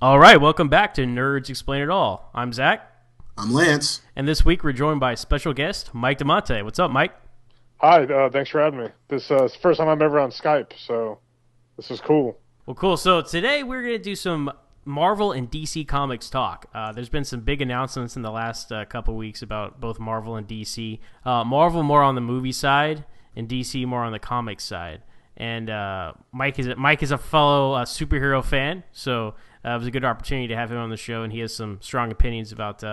All right, welcome back to Nerds Explain It All. I'm Zach. I'm Lance. And this week we're joined by special guest Mike Damante. What's up, Mike? Hi, thanks for having me. This is the first time I'm ever on Skype, so this is cool. Well, cool. So today we're going to do some Marvel and DC Comics talk. There's been some big announcements in the last couple weeks about both Marvel and DC. Marvel more on the movie side, and DC more on the comics side. And Mike is a fellow superhero fan, so it was a good opportunity to have him on the show, and he has some strong opinions about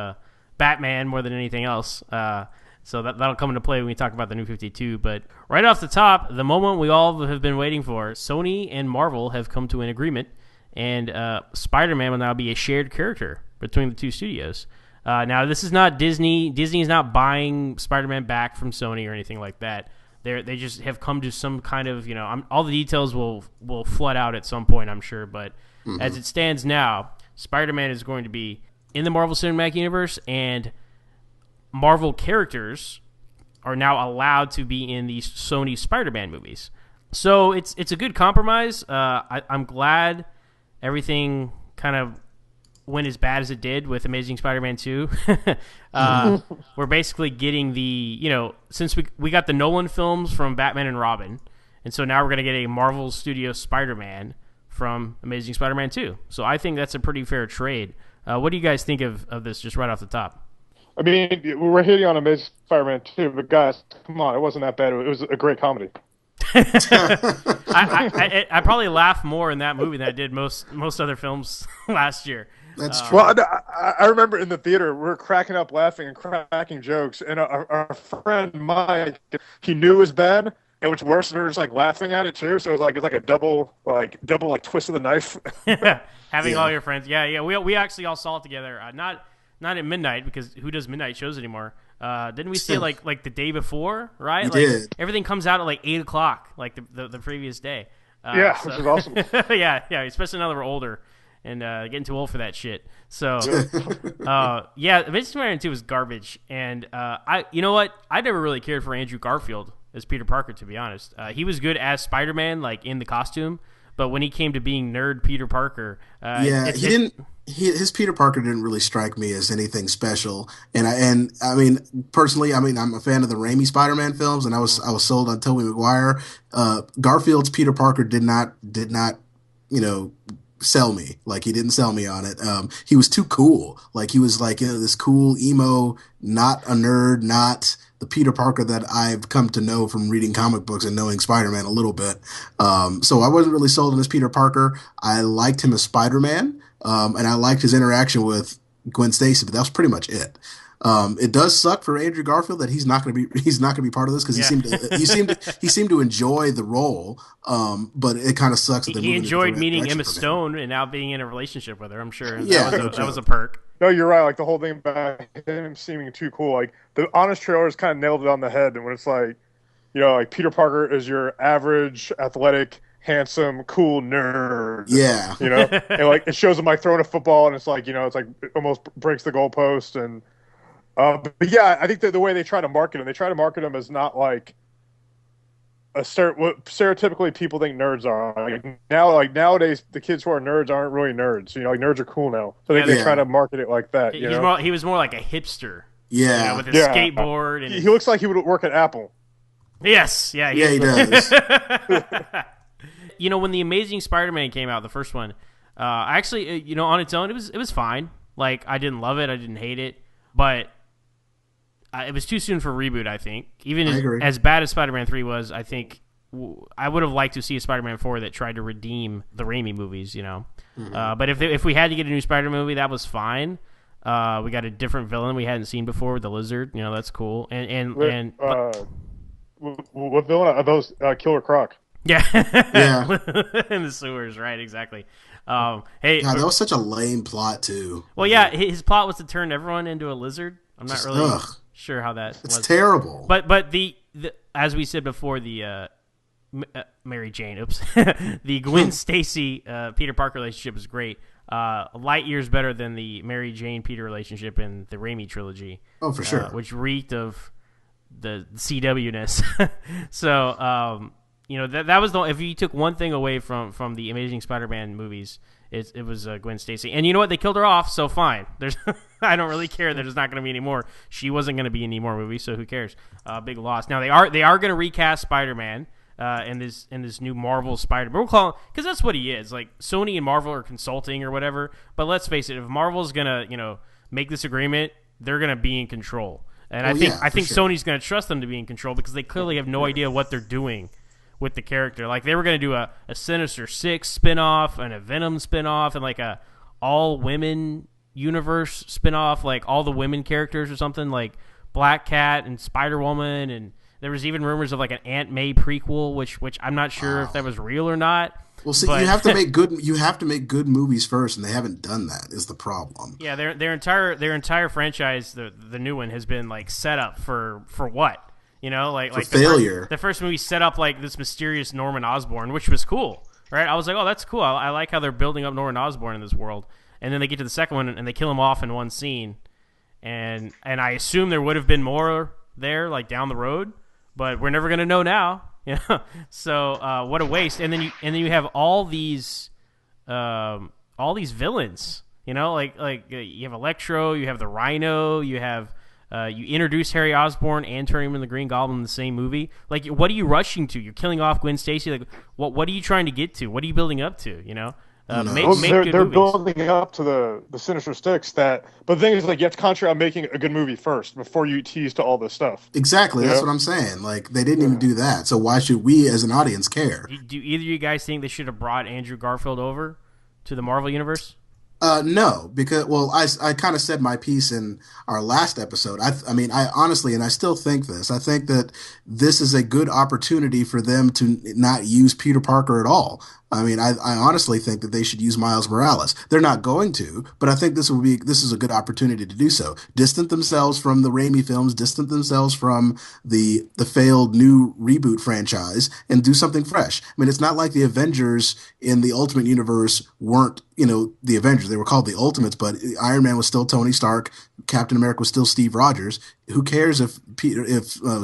Batman more than anything else. So that'll come into play when we talk about the New 52. But right off the top, the moment we all have been waiting for, Sony and Marvel have come to an agreement, and Spider-Man will now be a shared character between the two studios. Now, this is not Disney. Disney is not buying Spider-Man back from Sony or anything like that. They just have come to some kind of, all the details will flood out at some point, I'm sure. But as it stands now, Spider-Man is going to be in the Marvel Cinematic Universe, and Marvel characters are now allowed to be in these Sony Spider-Man movies. So it's a good compromise. I'm glad everything kind of went as bad as it did with Amazing Spider-Man 2. We're basically getting since we got the Nolan films from Batman and Robin, and so now we're going to get a Marvel Studios Spider-Man from Amazing Spider-Man 2. So I think that's a pretty fair trade. What do you guys think of this just right off the top? I mean, we're hitting on Amazing Spider-Man 2, but guys, come on, it wasn't that bad. It was a great comedy. I probably laughed more in that movie than I did most other films last year. That's true. Well, I remember in the theater, we were cracking up laughing and cracking jokes, and our friend Mike, he knew it was bad, and what's worse, we were just like laughing at it too. So it was like a double twist of the knife. Having all your friends, yeah. We actually all saw it together. Not at midnight, because who does midnight shows anymore? Didn't we see it like the day before, right? We did. Everything comes out at like 8 o'clock, like the previous day. Which is awesome. yeah, especially now that we're older and getting too old for that shit. So, Amazing Spider-Man 2 was garbage, and you know what? I never really cared for Andrew Garfield as Peter Parker, to be honest. He was good as Spider-Man, like in the costume, but when he came to being nerd Peter Parker, his Peter Parker didn't really strike me as anything special, and I mean personally, I'm a fan of the Raimi Spider-Man films, and I was sold on Tobey Maguire. Garfield's Peter Parker did not sell me. Like, he didn't sell me on it. He was too cool. Like, he was like this cool emo, not a nerd, not the Peter Parker that I've come to know from reading comic books and knowing Spider-Man a little bit. So I wasn't really sold on this Peter Parker. I liked him as Spider-Man, and I liked his interaction with Gwen Stacy, but that was pretty much it. It does suck for Andrew Garfield that he's not going to be part of this, because he seemed to enjoy the role. But it kind of sucks that he enjoyed meeting Emma Stone and now being in a relationship with her. I'm sure that was a perk. No, you're right. Like, the whole thing about him seeming too cool. Like, the Honest trailers kind of nailed it on the head. And when it's like, like Peter Parker is your average, athletic, handsome, cool nerd. Yeah. And like it shows him like throwing a football, and it's like it's like it almost breaks the goalpost. And but yeah, I think that the way they try to market him as not like what stereotypically people think nerds are. Like nowadays, the kids who are nerds aren't really nerds. Like nerds are cool now, so they try to market it like that. He was more like a hipster. Yeah, with his skateboard. And he looks like he would work at Apple. Yes, yeah, he does. When the Amazing Spider-Man came out, the first one, actually, on its own, it was fine. Like, I didn't love it, I didn't hate it, but it was too soon for a reboot, I think. Even as bad as Spider-Man 3 was, I think I would have liked to see a Spider-Man 4 that tried to redeem the Raimi movies, But if we had to get a new Spider-Man movie, that was fine. We got a different villain we hadn't seen before with the Lizard. That's cool. What villain are those? Killer Croc. Yeah. Yeah. In the sewers, right? Exactly. Hey, God, that was such a lame plot too. Well, yeah, his plot was to turn everyone into a lizard. I'm not really sure how that was. It's terrible. But the as we said before, the Mary Jane, the Gwen Stacy Peter Parker relationship is great. Light years better than the Mary Jane Peter relationship in the Raimi trilogy. Oh, for sure. Which reeked of the CW-ness. So, that was if you took one thing away from the Amazing Spider-Man movies, it was Gwen Stacy. And you know what? They killed her off, so fine. There's I don't really care. There's not going to be any more. She wasn't going to be in any more movies, so who cares? Big loss. Now they are going to recast Spider-Man in this new Marvel Spider-Man. We'll call him, because that's what he is. Like, Sony and Marvel are consulting or whatever. But let's face it, if Marvel's going to make this agreement, they're going to be in control. And I think sure. Sony's going to trust them to be in control because they clearly have no idea what they're doing with the character. Like, they were going to do a Sinister Six spinoff and a Venom spinoff and like a all-women universe spinoff, like all the women characters or something, like Black Cat and Spider-Woman, and there was even rumors of like an Aunt May prequel, which I'm not sure if that was real or not. Well, see, you have to make good movies first, and they haven't done that. Is the problem? Yeah, their entire franchise, the new one, has been like set up for what? Like failure. The first movie set up like this mysterious Norman Osborn, which was cool, right? I was like, oh, that's cool. I like how they're building up Norman Osborn in this world. And then they get to the second one, and they kill him off in one scene. And I assume there would have been more there, like down the road, but we're never gonna know now. So what a waste. And then you have all these villains. Like you have Electro, you have the Rhino, you have you introduce Harry Osborn and turn him into the Green Goblin in the same movie. Like, what are you rushing to? You're killing off Gwen Stacy. Like, what are you trying to get to? What are you building up to? They're building up to the Sinister Six. But the thing is, like, you have to concentrate on making a good movie first before you tease to all this stuff. Exactly, that's what I'm saying. Like, they didn't even do that. So why should we, as an audience, care? Do either of you guys think they should have brought Andrew Garfield over to the Marvel Universe? No, because, well, I kind of said my piece in our last episode. I mean, I honestly, and I still think this, I think that this is a good opportunity for them to not use Peter Parker at all. I mean, I honestly think that they should use Miles Morales. They're not going to, but I think this is a good opportunity to do so. Distant themselves from the Raimi films, distant themselves from the failed new reboot franchise, and do something fresh. I mean, it's not like the Avengers in the Ultimate Universe weren't, the Avengers. They were called the Ultimates, but Iron Man was still Tony Stark. Captain America was still Steve Rogers. Who cares if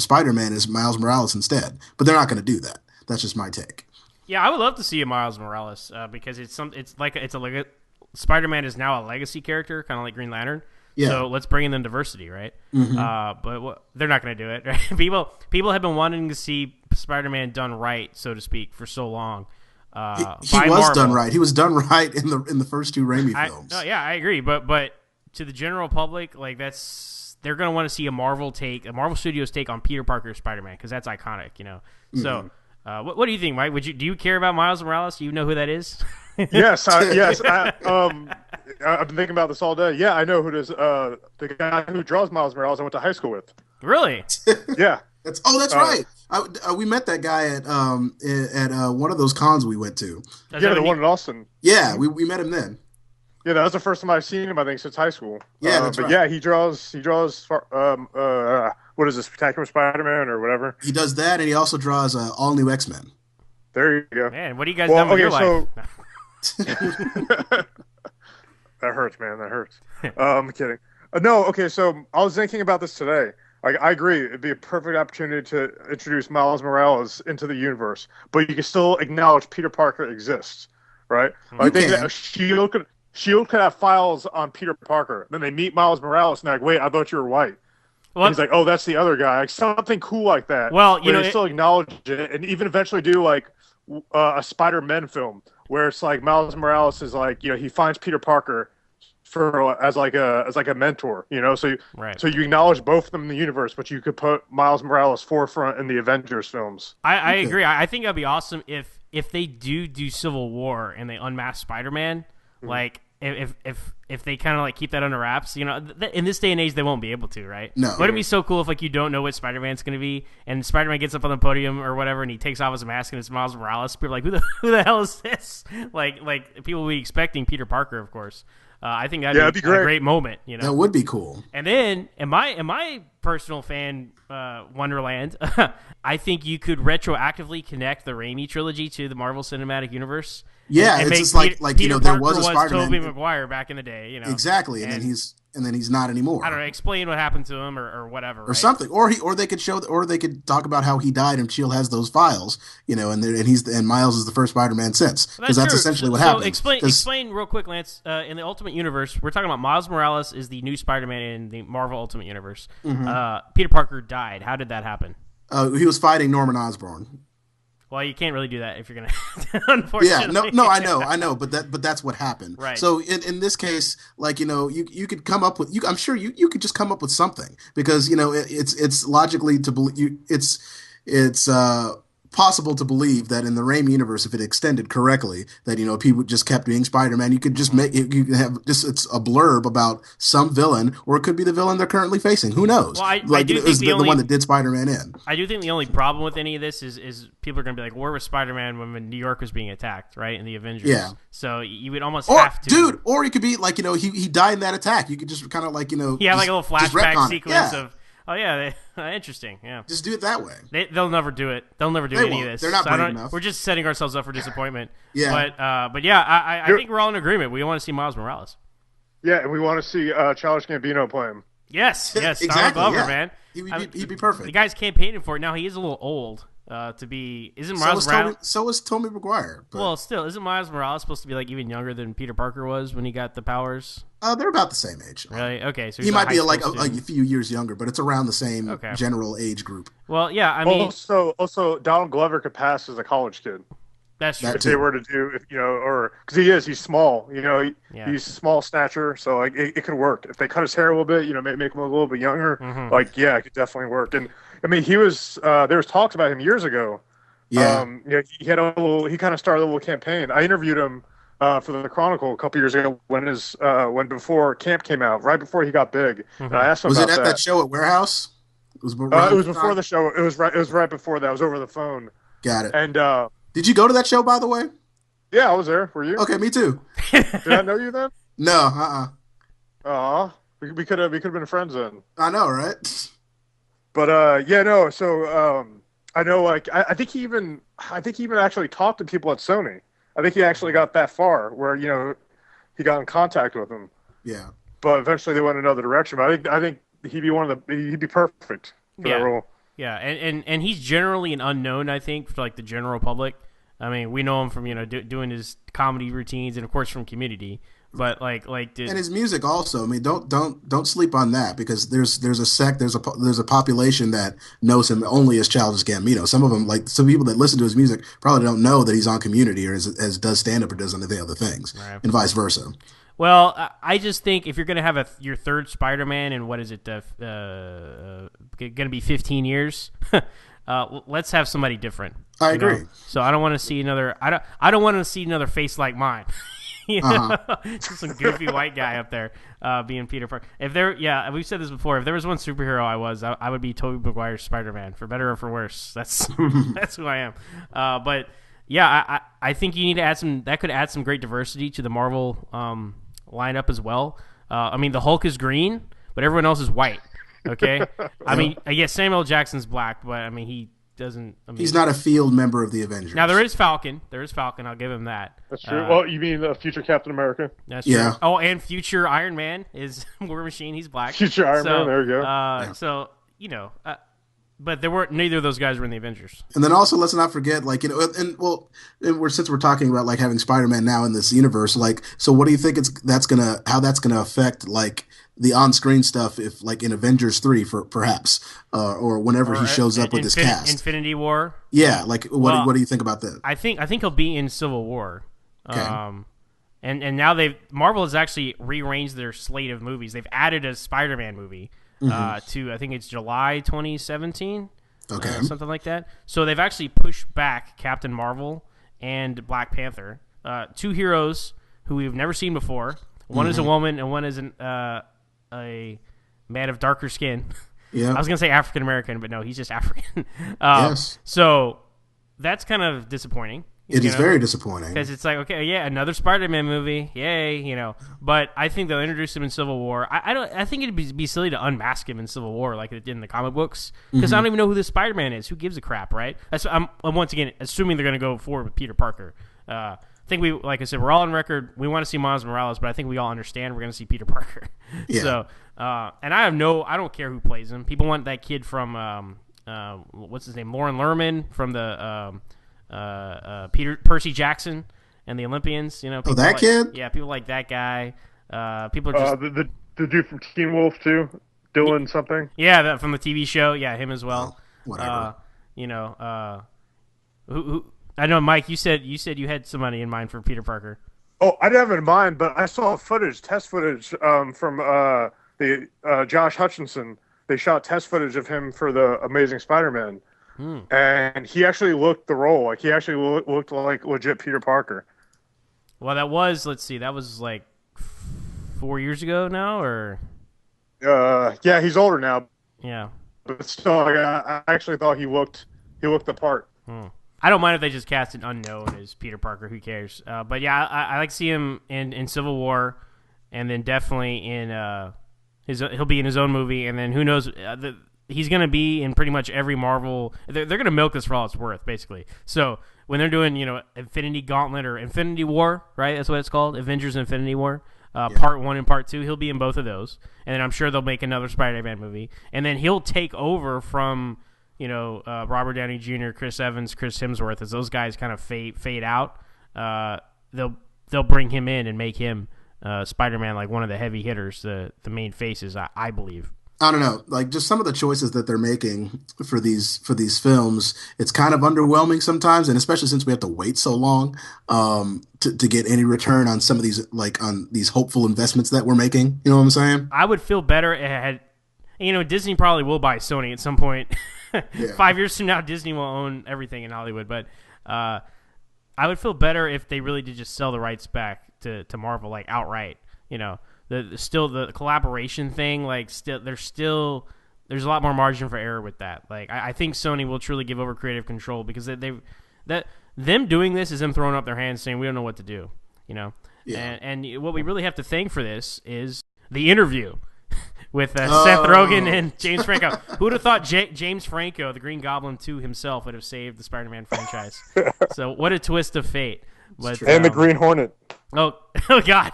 Spider-Man is Miles Morales instead? But they're not going to do that. That's just my take. Yeah, I would love to see a Miles Morales because Spider-Man is now a legacy character, kind of like Green Lantern. Yeah. So let's bring in the diversity, right? Mm-hmm. But they're not going to do it. Right? People have been wanting to see Spider-Man done right, so to speak, for so long. He was done right. He was done right in the first two Raimi films. I agree. But to the general public, like they're going to want to see a Marvel Studios take on Peter Parker Spider-Man because that's iconic, Mm-hmm. So. What do you think, Mike? Do you care about Miles Morales? Do you know who that is? Yes. I've been thinking about this all day. Yeah, I know who it is. The guy who draws Miles Morales, I went to high school with. Really? Yeah. That's right. We met that guy at one of those cons we went to. The one in Austin. Yeah, we met him then. Yeah, that was the first time I've seen him, I think, since high school. Yeah, that's right. Yeah, he draws. What is this, Spectacular Spider-Man or whatever? He does that, and he also draws all new X-Men. There you go. Man, what have you guys done with your life? That hurts, man. That hurts. I'm kidding. No, okay. So I was thinking about this today. I agree. It'd be a perfect opportunity to introduce Miles Morales into the universe, but you can still acknowledge Peter Parker exists, right? I think that Shield could have files on Peter Parker. Then they meet Miles Morales, and they're like, "Wait, I thought you were white." Well, he's like, "Oh, that's the other guy." Like, something cool like that. Well, still acknowledge it, and even eventually do like a Spider-Man film where it's like Miles Morales is like, he finds Peter Parker as a mentor, So you acknowledge both of them in the universe, but you could put Miles Morales forefront in the Avengers films. I agree. I think that'd be awesome if they do Civil War and they unmask Spider-Man, like. If they kind of like keep that under wraps, in this day and age they won't be able to, right? No. Wouldn't it be so cool if like you don't know what Spider-Man's going to be, and Spider-Man gets up on the podium or whatever, and he takes off his mask and it's Miles Morales? People are like, who the hell is this? Like people will be expecting Peter Parker, of course. I think that'd be a great moment. That would be cool. And then in my personal fan wonderland, I think you could retroactively connect the Raimi trilogy to the Marvel Cinematic Universe. Yeah, it's just like Peter there Parker was a Spider-Man. Tobey Maguire back in the day, Exactly, and then and then he's not anymore. I don't know. Explain what happened to him, or whatever, or something. Or they could talk about how he died, and Shield has those files, and Miles is the first Spider-Man since, because that's essentially what happened. So explain real quick, Lance. In the Ultimate Universe, we're talking about Miles Morales is the new Spider-Man in the Marvel Ultimate Universe. Peter Parker died. How did that happen? He was fighting Norman Osborn. Well, you can't really do that if you're gonna. Unfortunately, no, I know, but that's what happened. Right. So in this case, you could come up with I'm sure you could just come up with something, because it's logically to believe it's possible to believe that in the Raimi universe, if it extended correctly, that people just kept being Spider-Man. You could just make it, you could have just it's a blurb about some villain, or it could be the villain they're currently facing. Who knows? Well, I do think the one that did Spider-Man in. I do think the only problem with any of this is people are going to be like, where was Spider-Man when New York was being attacked, right? In the Avengers. Yeah. So you would almost have to. Or it could be like, he died in that attack. You could just kind of like, Yeah, like a little flashback sequence of. Oh yeah, interesting. Yeah, just do it that way. They'll never do it. They'll never do any of this. They're not brave enough. We're just setting ourselves up for disappointment. Yeah, but yeah, I think we're all in agreement. We want to see Miles Morales. Yeah, and we want to see Childish Gambino play him. Yes, exactly. Glover, man. He'd be perfect. The guy's campaigning for it now. He is a little old to be. Isn't Miles Morales? So is Tobey Maguire. But... Well, still, isn't Miles Morales supposed to be like even younger than Peter Parker was when he got the powers? They're about the same age. Really? Okay, so he might be like a few years younger, but it's around the same general age group. Well, yeah, I mean, also Donald Glover could pass as a college kid. That's true. If they were to do, or because he's small, he's small stature, so like it could work. If they cut his hair a little bit, make him a little bit younger, it could definitely work. And I mean, he was there was talks about him years ago. Yeah, he had he kind of started a little campaign. I interviewed him for the Chronicle a couple years ago when before Camp came out, right before he got big. And I asked him was about it at that show at Warehouse? It was before the show. It was right before that. It was over the phone. Got it. And did you go to that show, by the way? Yeah, I was there. Were you? Okay, me too. Did I know you then? No, we could have been friends then. I know, right? But no. So I know, like I think he even actually talked to people at Sony. I think he actually got that far where he got in contact with them. Yeah. But eventually they went another direction. But I think he'd be perfect for that role. Yeah, and he's generally an unknown, I think, for like the general public. I mean, we know him from doing his comedy routines and of course from Community. But and his music also. I mean, don't sleep on that, because there's a population that knows him only as Childish Gambino. Some of them, like some people that listen to his music, probably don't know that he's on Community or as does stand up or does any other things, right. And vice versa. Well, I just think if you're going to have your third Spider-Man in, what is it, going to be 15 years, let's have somebody different. I agree. So I don't want to see another. I don't want to see another face like mine. Just some goofy white guy up there being Peter Parker. We've said this before. If there was one superhero I would be Tobey Maguire's Spider-Man, for better or for worse. That's that's who I am. But yeah, I think you need to add some. That could add some great diversity to the Marvel lineup as well. I mean, the Hulk is green, but everyone else is white. Okay, I mean, I guess Samuel Jackson's black, but I mean he doesn't. He's not a field member of the Avengers. Now there is Falcon. I'll give him that. That's true. Well, you mean the future Captain America? That's true. Oh, and future Iron Man is War Machine. He's black. Future Iron Man. There you go. So but neither of those guys were in the Avengers. And then also, let's not forget, since we're talking about like having Spider-Man now in this universe, like, so what do you think how that's gonna affect like the on-screen stuff, if like in Avengers 3 perhaps, or whenever he shows up with his cast? Infinity War. Yeah, like what do you think about that? I think he'll be in Civil War. Okay. And now Marvel has actually rearranged their slate of movies. They've added a Spider-Man movie to, I think it's July 2017. Okay. Something like that. So they've actually pushed back Captain Marvel and Black Panther, two heroes who we've never seen before. One is a woman and one is a man of darker skin. Yeah. I was going to say African American, but no, he's just African. Yes. So that's kind of disappointing. It is very disappointing. Because it's like, okay, yeah, another Spider-Man movie, yay, But I think they'll introduce him in Civil War. I think it'd be silly to unmask him in Civil War like it did in the comic books, because I don't even know who this Spider-Man is. Who gives a crap, right? I'm once again assuming they're going to go forward with Peter Parker. think we, like I said, we're all on record. We want to see Miles Morales, but I think we all understand we're going to see Peter Parker. Yeah. So, and I don't care who plays him. People want that kid from, what's his name? Lauren Lerman from the Percy Jackson and the Olympians. You know, Oh, that kid? Yeah, people like that guy. People are just the dude from Teen Wolf too, Dylan something. Yeah, that from the TV show. Yeah, him as well. Oh, whatever. Who I know, Mike. You said you had somebody in mind for Peter Parker. Oh, I didn't have it in mind, but I saw test footage from the Josh Hutcherson. They shot test footage of him for the Amazing Spider-Man, and he actually looked the role. Like he actually looked like legit Peter Parker. Well, that was like 4 years ago now, or yeah, he's older now. Yeah, but still, I actually thought he looked the part. I don't mind if they just cast an unknown as Peter Parker. Who cares? But yeah, I like to see him in Civil War, and then definitely in he'll be in his own movie, and then who knows? He's going to be in pretty much every Marvel. They're going to milk this for all it's worth, basically. So when they're doing Infinity Gauntlet or Infinity War, right? That's what it's called, Avengers Infinity War. Part 1 and Part 2, he'll be in both of those, and then I'm sure they'll make another Spider-Man movie, and then he'll take over from Robert Downey Jr., Chris Evans, Chris Hemsworth. As those guys kind of fade out, they'll bring him in and make him Spider-Man, like one of the heavy hitters, the main faces. I believe. I don't know, like just some of the choices that they're making for these films, it's kind of underwhelming sometimes, and especially since we have to wait so long to get any return on some of these, like on these hopeful investments that we're making. You know what I'm saying? I would feel better had, Disney probably will buy Sony at some point. Yeah. 5 years from now, Disney will own everything in Hollywood, but I would feel better if they really did just sell the rights back to Marvel, like outright. The collaboration thing, like there's a lot more margin for error with that. Like I think Sony will truly give over creative control because them doing this is them throwing up their hands saying we don't know what to do. Yeah. And what we really have to thank for this is the interview with Seth Rogen and James Franco. Who would have thought James Franco, the Green Goblin 2 himself, would have saved the Spider-Man franchise? So what a twist of fate. But, and the Green Hornet. Oh God.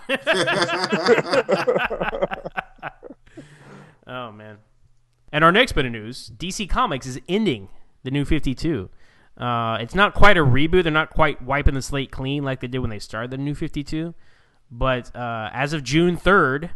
Oh, man. And our next bit of news, DC Comics is ending the New 52. It's not quite a reboot. They're not quite wiping the slate clean like they did when they started the New 52. But as of June 3rd,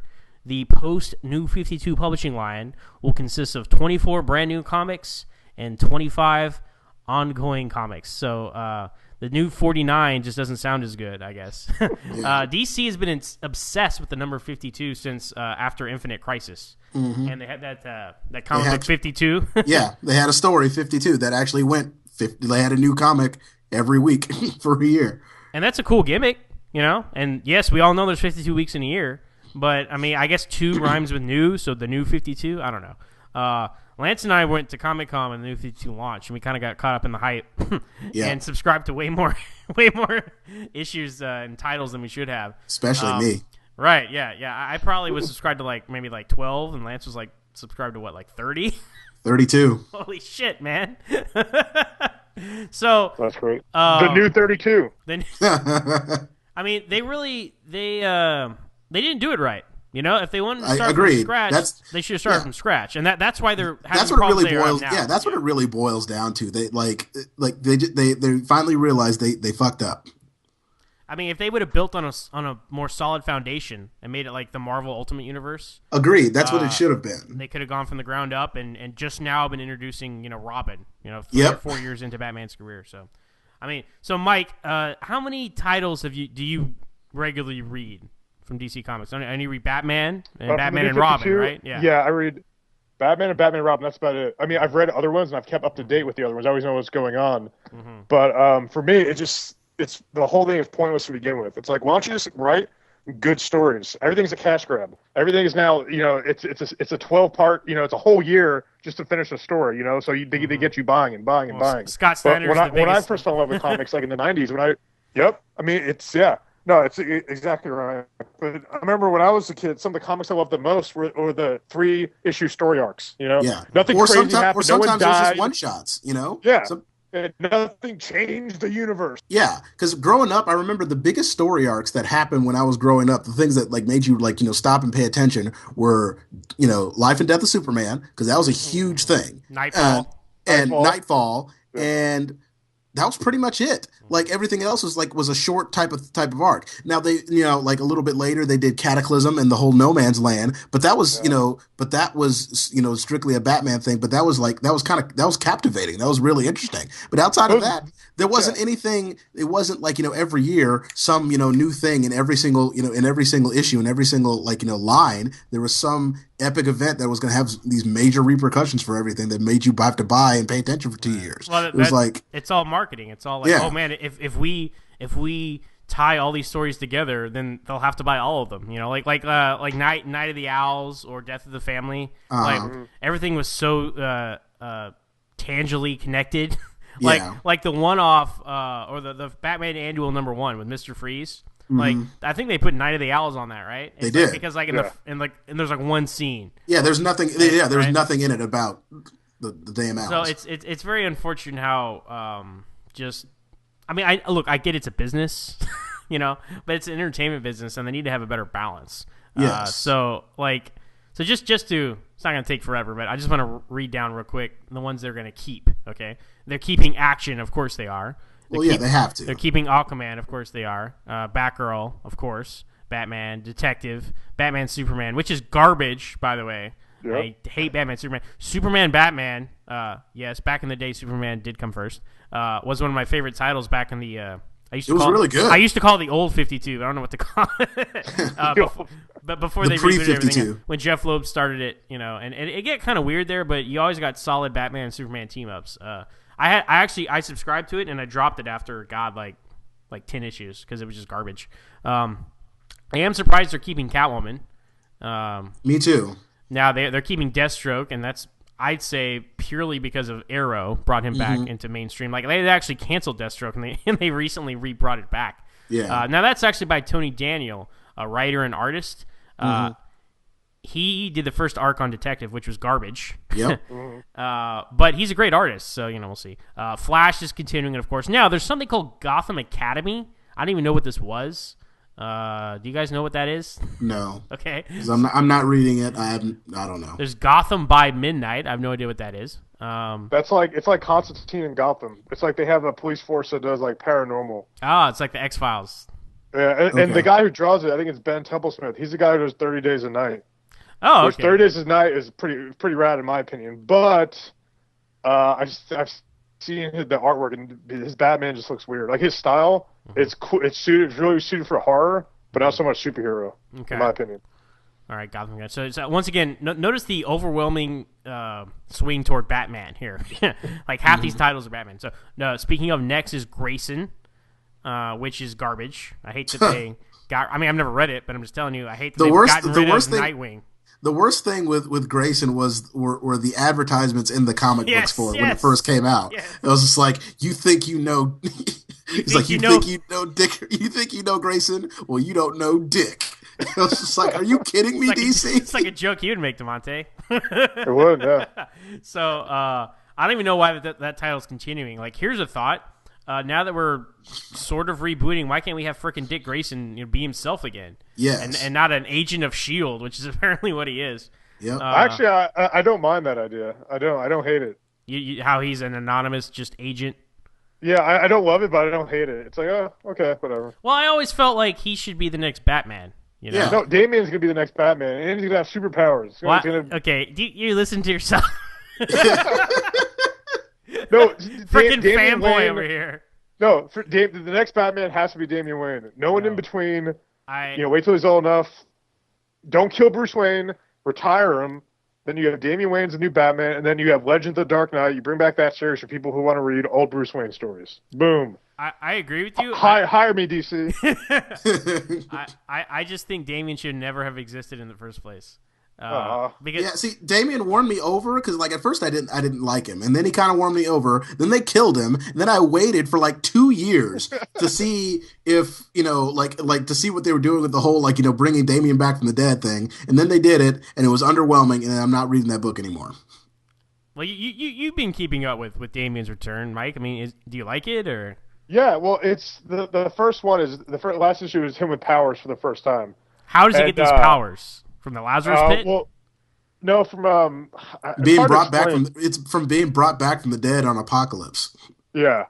the post-New 52 publishing line will consist of 24 brand new comics and 25 ongoing comics. So the new 49 just doesn't sound as good, I guess. DC has been obsessed with the number 52 since after Infinite Crisis. Mm-hmm. And they had that comic book 52. Yeah, they had a story, 52, that actually went 50. They had a new comic every week for a year. And that's a cool gimmick, And yes, we all know there's 52 weeks in a year. But, I guess 2 rhymes with new, so the new 52, I don't know. Lance and I went to Comic-Con when the new 52 launched, and we kind of got caught up in the hype and subscribed to way more issues and titles than we should have. Especially me. Right, yeah. I probably was subscribed to maybe 12, and Lance was subscribed to 30? 32. Holy shit, man. So that's great. The new 32. They didn't do it right. If they wanted to start from scratch, they should have started from scratch, and that's why they're having that's what it really boils. Now. Yeah, that's what it really boils down to. They they finally realized they fucked up. If they would have built on a more solid foundation and made it like the Marvel Ultimate Universe, agreed. That's what it should have been. They could have gone from the ground up and just now been introducing Robin. 3 or 4 years into Batman's career. So, so Mike, how many titles do you regularly read from DC Comics? I only read Batman and Batman and Robin, right? Yeah, I read Batman and Batman and Robin. That's about it. I've read other ones and I've kept up to date with the other ones. I always know what's going on. Mm-hmm. But for me, it's the whole thing is pointless to begin with. It's like, why don't you just write good stories? Everything's a cash grab. Everything is now, it's a 12-part, it's a whole year just to finish a story, so they get you buying and buying and buying. Scott Snyder's when I first fell in love with comics, like in the 90s, No, it's exactly right. But I remember when I was a kid, some of the comics I loved the most were the 3-issue story arcs. Yeah. Nothing crazy happened. Or sometimes no one died. there's just one-shots. Yeah. And nothing changed the universe. Yeah, because growing up, I remember the biggest story arcs that happened when I was growing up. The things that like made you like stop and pay attention were Life and Death of Superman, because that was a huge thing, Nightfall. and Nightfall. Nightfall, Yeah. and that was pretty much it. Like everything else was a short type of arc. Now they like a little bit later they did Cataclysm and the whole No Man's Land, but that was strictly a Batman thing. But that was captivating. That was really interesting. But outside of that, there wasn't anything. It wasn't like every year some new thing in every single issue, in every single line. There was some epic event that was going to have these major repercussions for everything that made you have to buy and pay attention for 2 years. Well, it was like it's all marketing. It's all like, oh man, if we tie all these stories together, then they'll have to buy all of them. Like Night of the Owls or Death of the Family. Like everything was so tangibly connected. Like the one-off or the Batman Annual #1 with Mr. Freeze. Like I think they put Night of the Owls on that, right? They did because and there's like one scene. Yeah, there's nothing. Yeah, there's nothing in it about the damn owls. So it's very unfortunate how I get it's a business, but it's an entertainment business and they need to have a better balance. Yes. So just to, it's not going to take forever, but I just want to read down real quick the ones they're going to keep. Okay, they're keeping Action, of course they are. They have to. They're keeping Aquaman, of course they are. Batgirl, of course. Batman, Detective, Batman, Superman, which is garbage, by the way. Yep. I hate Batman, Superman, Batman. Yes, back in the day, Superman did come first. Was one of my favorite titles back in the. It was really good. I used to call it the old 52. I don't know what to call it. But before they rebooted everything, when Jeff Loeb started it, and it get kind of weird there, but you always got solid Batman and Superman team ups. I subscribed to it and I dropped it after like 10 issues because it was just garbage. I am surprised they're keeping Catwoman. Me too. Now they're keeping Deathstroke, and that's, I'd say, purely because of Arrow brought him back into mainstream. Like they actually canceled Deathstroke and they recently brought it back. Yeah. Now that's actually by Tony Daniel, a writer and artist. He did the first arc on Detective, which was garbage. Yep. But he's a great artist, so we'll see. Flash is continuing, and of course, now there's something called Gotham Academy. I don't even know what this was. Do you guys know what that is? No. Okay. I'm not reading it. I don't know. There's Gotham by Midnight. I have no idea what that is. It's like Constantine in Gotham. It's like they have a police force that does like paranormal. It's like the X-Files. Yeah, and the guy who draws it, I think it's Ben Templesmith. He's the guy who does 30 Days a Night. Oh, okay. Which 30 Days a Night is pretty rad in my opinion. But I've seen the artwork, and his Batman just looks weird. Like his style, it's cool. It's really suited for horror, but not so much superhero, in my opinion. All right, Gotham. So once again, notice the overwhelming swing toward Batman here. Like half these titles are Batman. So no. Speaking of, next is Grayson, which is garbage. I hate that they got. I mean, I've never read it, but I'm just telling you, I hate that they've gotten rid of Nightwing. The worst thing with Grayson were the advertisements in the comic books for it when it first came out. Yes. It was just like, you think you know. It's like you think you know Dick. You think you know Grayson? Well, you don't know Dick. It was just like, are you kidding me, DC? It's like a joke you would make, Damante. It would, yeah. So I don't even know why that title's continuing. Like, here's a thought. Now that we're sort of rebooting, why can't we have frickin' Dick Grayson be himself again? Yes. And not an agent of S.H.I.E.L.D., which is apparently what he is. Yep. Actually, I don't mind that idea. I don't hate it. How he's an anonymous just agent? Yeah, I don't love it, but I don't hate it. It's like, oh, okay, whatever. Well, I always felt like he should be the next Batman. Yeah. No, Damian's going to be the next Batman, and he's going to have superpowers. Okay, you listen to yourself. No, freaking fanboy Wayne, over here. No, the next Batman has to be Damian Wayne. No one in between. Wait till he's old enough. Don't kill Bruce Wayne. Retire him. Then you have Damian Wayne's a new Batman, and then you have Legends of the Dark Knight. You bring back that series for people who want to read old Bruce Wayne stories. Boom. I agree with you. Hire me, DC. I just think Damian should never have existed in the first place. See, Damian won me over because, like, at first I didn't like him, and then he kind of won me over. Then they killed him, and then I waited for like 2 years to see if to see what they were doing with the whole bringing Damian back from the dead thing, and then they did it, and it was underwhelming, and I'm not reading that book anymore. Well, you've been keeping up with Damian's return, Mike. I mean, do you like it or? Yeah, well, it's the first one is last issue is him with powers for the first time. How does he get these powers? From the Lazarus pit? Well, no, from being brought back from being brought back from the dead on Apocalypse. Yeah.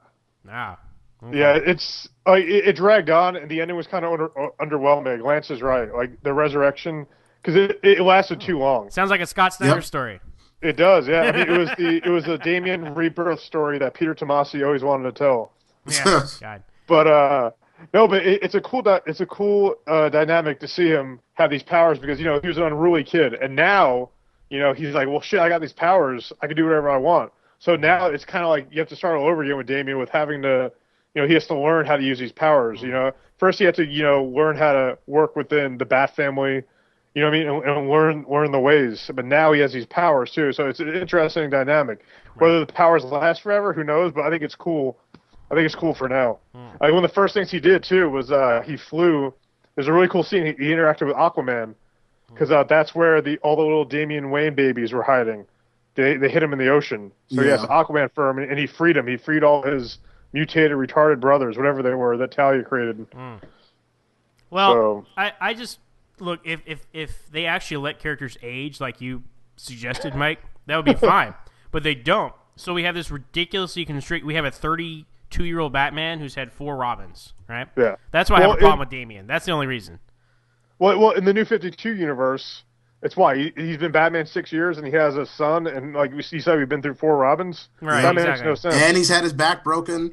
Okay. Yeah, it's it dragged on, and the ending was kind of underwhelming. Lance is right, like the resurrection, because it lasted too long. Sounds like a Scott Snyder story. It does, yeah. I mean, it was a Damian rebirth story that Peter Tomasi always wanted to tell. Yeah, God. But no, but it's a cool dynamic to see him have these powers because he was an unruly kid, and now he's like, well, shit, I got these powers, I can do whatever I want. So now it's kind of like you have to start all over again with Damian with having to, he has to learn how to use these powers. First he had to learn how to work within the Bat family, and learn the ways. But now he has these powers too, so it's an interesting dynamic. Right. Whether the powers last forever, who knows? But I think it's cool. I think it's cool for now. One of the first things he did too was he flew. There's a really cool scene. He interacted with Aquaman because that's where all the little Damian Wayne babies were hiding. They hid him in the ocean. So yes, Aquaman for him, and he freed him. He freed all his mutated, retarded brothers, whatever they were, that Talia created. Well, I just look if they actually let characters age like you suggested, Mike, that would be fine. But they don't. So we have this ridiculously constricted. We have a 32-year-old Batman who's had 4 Robins, right? Yeah. That's why I have a problem with Damian. That's the only reason. Well, in the New 52 universe, it's why he's been Batman 6 years and he has a son, and like you said, we've been through 4 Robins. Right, that exactly. makes no sense. And he's had his back broken.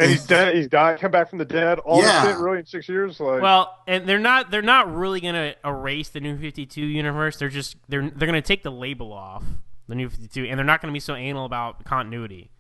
And he's dead. He's died. Come back from the dead. All this shit, really, in 6 years. Like, well, and they're not really gonna erase the New 52 universe. They're gonna take the label off the New 52, and they're not gonna be so anal about continuity.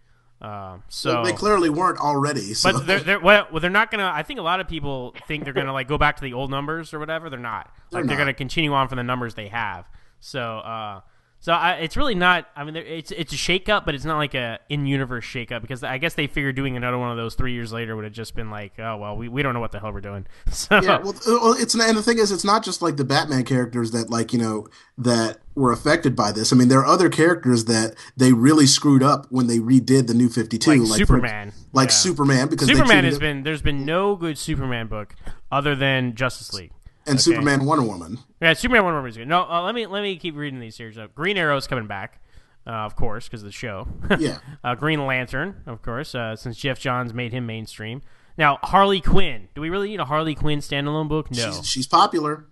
So they clearly weren't already. So. But they're not gonna. I think a lot of people think they're gonna like go back to the old numbers or whatever. They're not. They're gonna continue on from the numbers they have. So it's really not. I mean, it's a shakeup, but it's not like a in-universe shakeup because I guess they figured doing another one of those 3 years later would have just been like, oh well, we don't know what the hell we're doing. So yeah, well, and the thing is, it's not just like the Batman characters that that were affected by this. I mean, there are other characters that they really screwed up when they redid the New 52, like Superman, Superman, because Superman there's been no good Superman book other than Justice League. And Superman, Wonder Woman. Yeah, Superman, Wonder Woman is good. No, let me keep reading these series up. Green Arrow's coming back, of course, because of the show. Yeah. Green Lantern, of course, since Jeff Johns made him mainstream. Now, Harley Quinn. Do we really need a Harley Quinn standalone book? No. She's popular.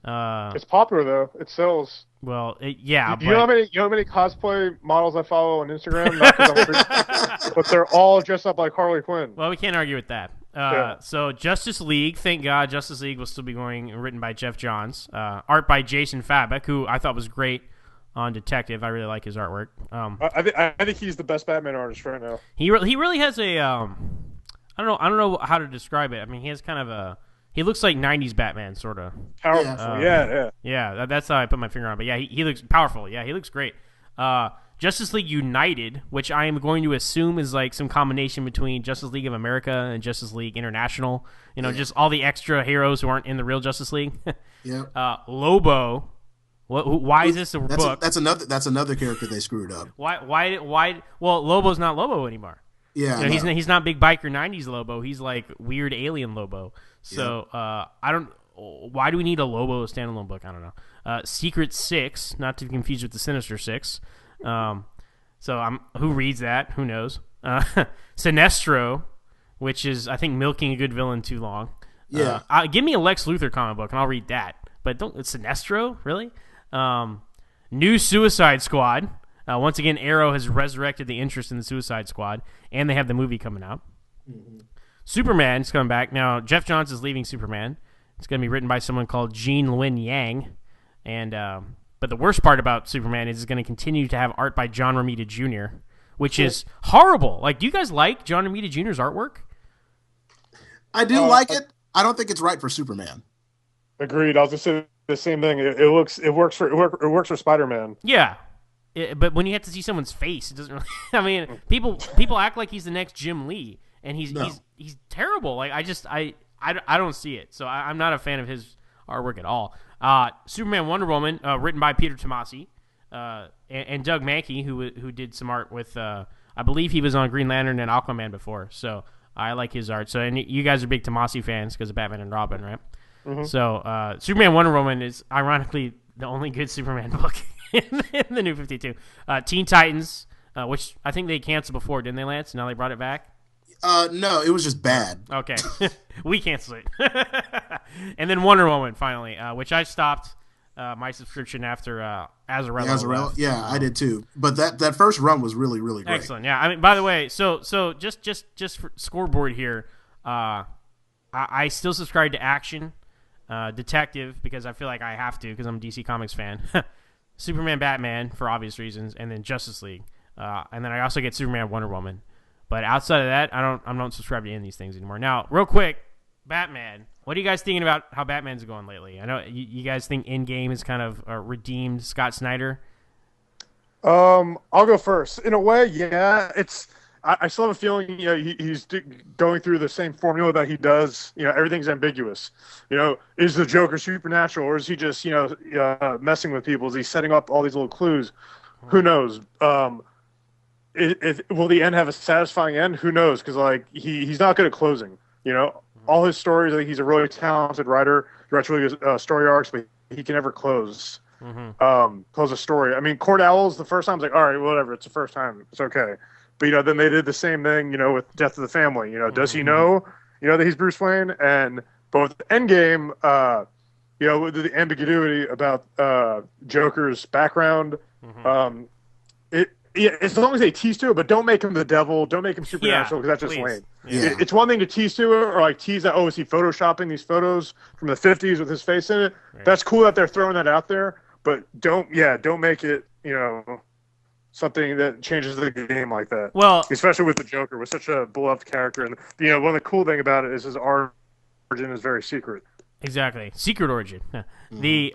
It's popular though. It sells. Well, yeah. You know how many cosplay models I follow on Instagram? Not 'cause I'm but they're all dressed up like Harley Quinn. Well, we can't argue with that. So Justice League, thank God, Justice League will still be going, written by Jeff Johns. Art by Jason Fabok, who I thought was great on Detective. I really like his artwork. I think he's the best Batman artist right now. He really has a I don't know how to describe it. I mean, he has kind of he looks like 90s Batman, sort of. Powerful, yeah. That's how I put my finger on it. But yeah, he looks powerful. Yeah, he looks great. Justice League United, which I am going to assume is like some combination between Justice League of America and Justice League International. Just all the extra heroes who aren't in the real Justice League. Yeah. Lobo. Why is this a book? That's another character they screwed up. Why? Well, Lobo's not Lobo anymore. Yeah, he's not big biker 90s Lobo. He's like weird alien Lobo. So I don't. Why do we need a Lobo standalone book? I don't know. Secret Six, not to be confused with the Sinister Six. So who reads that? Who knows? Sinestro, which is I think milking a good villain too long. Yeah. Give me a Lex Luthor comic book and I'll read that. But Sinestro, really? New Suicide Squad. Once again, Arrow has resurrected the interest in the Suicide Squad, and they have the movie coming out. Mm-hmm. Superman's coming back. Now, Jeff Johns is leaving Superman. It's going to be written by someone called Gene Luen Yang. But the worst part about Superman is it's going to continue to have art by John Romita Jr., which is horrible. Like, do you guys like John Romita Jr.'s artwork? I do like it. I don't think it's right for Superman. Agreed. I was just saying the same thing. It works for Spider-Man. Yeah. But when you have to see someone's face, it doesn't really. I mean, people act like he's the next Jim Lee, and he's terrible. Like I don't see it, so I'm not a fan of his artwork at all. Superman, Wonder Woman, written by Peter Tomasi, and Doug Mankey, who did some art with, I believe he was on Green Lantern and Aquaman before, so I like his art. So, and you guys are big Tomasi fans because of Batman and Robin, right? Mm-hmm. So, Superman Wonder Woman is ironically the only good Superman book in the New 52. Teen Titans, which I think they canceled before, didn't they, Lance? Now they brought it back? No, it was just bad. Okay. We canceled it. And then Wonder Woman, finally, which I stopped my subscription after Azzarello. Yeah, I did too. But that first run was really, really great. Excellent. Yeah, I mean, by the way, so just for scoreboard here, I still subscribe to Action, Detective, because I feel like I have to because I'm a DC Comics fan. Superman, Batman, for obvious reasons, and then Justice League. And then I also get Superman, Wonder Woman. But outside of that, I don't subscribe to any of these things anymore. Now, real quick, Batman. What are you guys thinking about how Batman's going lately? I know you guys think Endgame is kind of redeemed Scott Snyder. I'll go first. In a way, yeah. I still have a feeling, he's going through the same formula that he does. Everything's ambiguous. Is the Joker supernatural, or is he just, messing with people? Is he setting up all these little clues? Who knows? Will the end have a satisfying end? Who knows? Because he's not good at closing. All his stories. I think he's a really talented writer. He writes really good story arcs, but he can never close a story. I mean, Court Owls, the first time I was like, all right, whatever. It's the first time. It's okay. But then they did the same thing. With Death of the Family. Does he know? That he's Bruce Wayne? And both Endgame. The ambiguity about Joker's background. As long as they tease to it, but don't make him the devil, don't make him supernatural, because that's just lame. Yeah. It's one thing to tease to it, or tease that, is he photoshopping these photos from the 50s with his face in it? Right. That's cool that they're throwing that out there, but don't make it, something that changes the game like that. Well, especially with the Joker, with such a beloved character, and one of the cool thing about it is his origin is very secret. Exactly, secret origin. The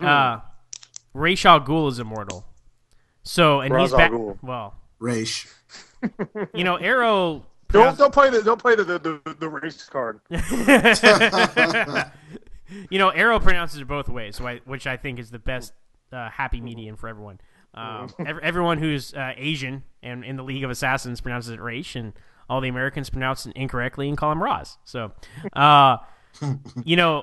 Ra's al Ghul is immortal. So and he's back. Well, Raish. Arrow. Don't play the race card. Arrow pronounces it both ways, which I think is the best happy median for everyone. Everyone who's Asian and in the League of Assassins pronounces it Raish, and all the Americans pronounce it incorrectly and call him Raz. So,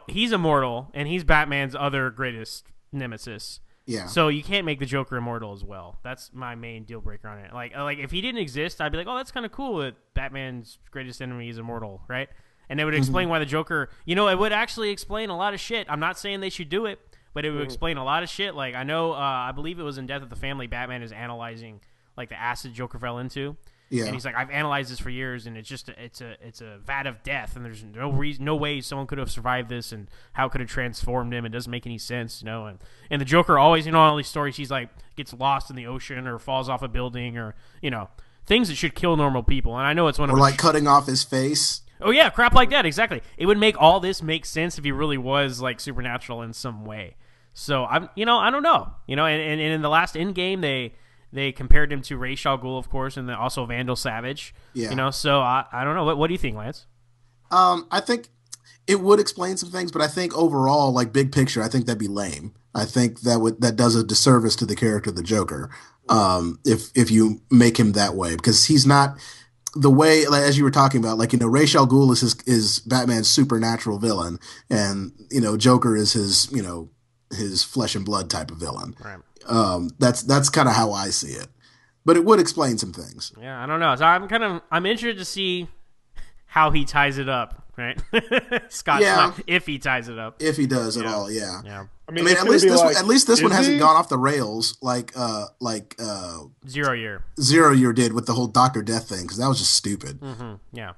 he's immortal, and he's Batman's other greatest nemesis. Yeah. So you can't make the Joker immortal as well. That's my main deal breaker on it. Like if he didn't exist, I'd be like, oh, that's kind of cool that Batman's greatest enemy is immortal, right? And it would explain why the Joker, it would actually explain a lot of shit. I'm not saying they should do it, but it would explain a lot of shit. Like I know, I believe it was in Death of the Family, Batman is analyzing the acid Joker fell into. Yeah. And he's like, I've analyzed this for years, and it's a vat of death, and there's no way someone could have survived this, and how could have transformed him? It doesn't make any sense, And the Joker always, all these stories, he's like gets lost in the ocean or falls off a building, or things that should kill normal people. And I know it's one of cutting off his face. Oh yeah, crap like that, exactly. It would make all this make sense if he really was supernatural in some way. So I don't know, and in the last Endgame they compared him to Ra's al Ghul, of course, and then also Vandal Savage. Yeah. So I don't know. What do you think, Lance? I think it would explain some things, but I think overall, big picture, I think that'd be lame. I think that does a disservice to the character of the Joker. If you make him that way, because he's not the way, as you were talking about, Ra's al Ghul is Batman's supernatural villain, and Joker is his flesh and blood type of villain. Right. That's kind of how I see it, but it would explain some things. Yeah, I don't know. So I'm interested to see how he ties it up, right? If he ties it up, if he does at all, yeah. Yeah. I mean at least this one hasn't gone off the rails like Zero Year did with the whole Dr. Death thing, because that was just stupid. Mm-hmm. Yeah.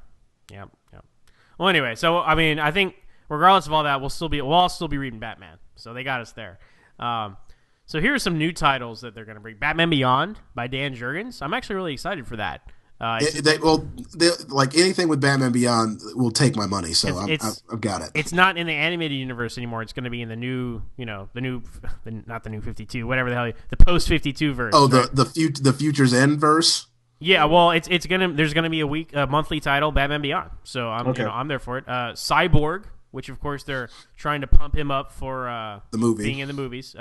Well, anyway, so I think regardless of all that, we'll all still be reading Batman. So they got us there. So here are some new titles that they're going to bring. Batman Beyond by Dan Jurgens. I'm actually really excited for that. Anything with Batman Beyond will take my money, so I've got it. It's not in the animated universe anymore. It's going to be in the new, not the new 52, whatever the hell, the post 52 verse. Oh, right? the Future's End verse. Yeah, well, there's gonna be a monthly title, Batman Beyond. So I'm there for it. Cyborg which of course they're trying to pump him up for the movie being in the movies.